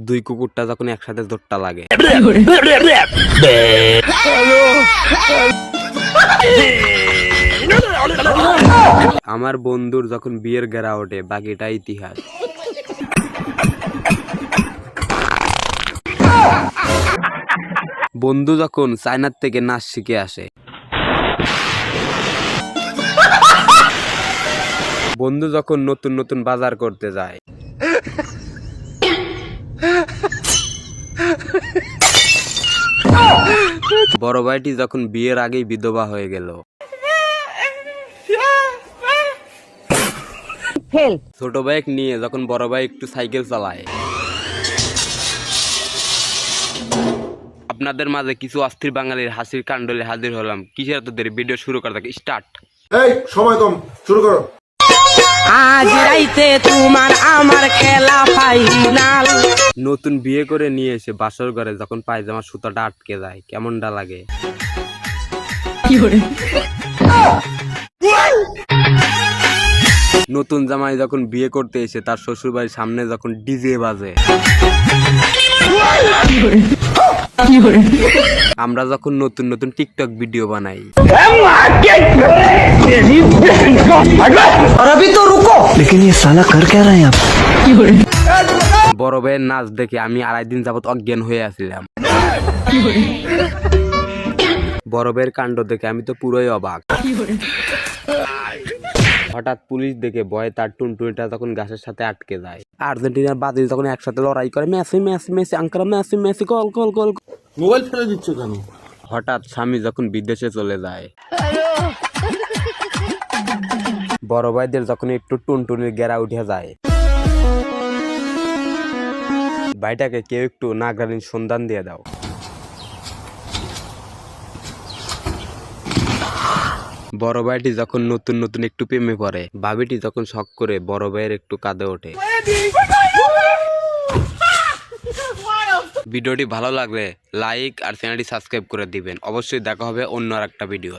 দুই কুকুরটা যখন একসাথে জোটটা লাগে, আমার বন্ধুর যখন বিয়ের গেরা ওঠে, বাকিটা ইতিহাস। বন্ধু যখন চায়নার থেকে নাচ শিখে আসে, বন্ধু যখন নতুন নতুন বাজার করতে যায়, বড় ভাইটি যখন বিয়ের আগেই বিধবা হয়ে গেল, ছোট ভাই নিয়ে যখন বড় ভাই একটু সাইকেল চালায়, আপনাদের মাঝে কিছু অস্থির বাঙালির হাসির কাণ্ডলে হাজির হলাম। কিসের এত দেরি, ভিডিও শুরু করা থাকে, স্টার্ট। এই সময় কম, শুরু করো। আজ রাইতে তোমার আমার খেলা ফাইনাল। নতুন বিয়ে করে নিয়ে এসে বাসর ঘরে যখন পায়জামার সুতাটা আটকে যায়, কেমনটা লাগে? নতুন জামাই যখন বিয়ে করতে এসে তার শ্বশুর বাড়ির সামনে যখন ডিজে বাজে, আমরা যখন নতুন নতুন টিকটক ভিডিও বানাই, বড় ভাইয়ের নাচ দেখে আমি 2.5 দিন যাবত অজ্ঞান হয়ে আসছিলাম। বড় ভাইয়ের কাণ্ড দেখে আমি তো পুরোই অবাক। হঠাৎ পুলিশ দেখে ভয়ে তার টুনটুনিটা তখন গাছের সাথে আটকে যায়। আর্জেন্টিনার বাতিল তখন একসাথে লড়াই করে, Messi Messi Messi Ankara, Messi Messi call call call. Mobile ফেলে দিচ্ছ কেন? হঠাৎ স্বামী যখন বিদেশে চলে যায়, বড় ভাইদের যখন একটু টুনটুনির গেরা উঠে যায়, ভাইটাকে কেউ একটু নাগরালিন সন্ধান দিয়ে দাও। বড় ভাইটি যখন নতুন নতুন একটু প্রেমে পড়ে, ভাবিটি যখন শখ করে বড় ভাইয়ের একটু কাঁদে ওঠে। ভিডিওটি ভালো লাগলে লাইক আর চ্যানেলটি সাবস্ক্রাইব করে দিবেন। অবশ্যই দেখা হবে অন্য আর একটা ভিডিও।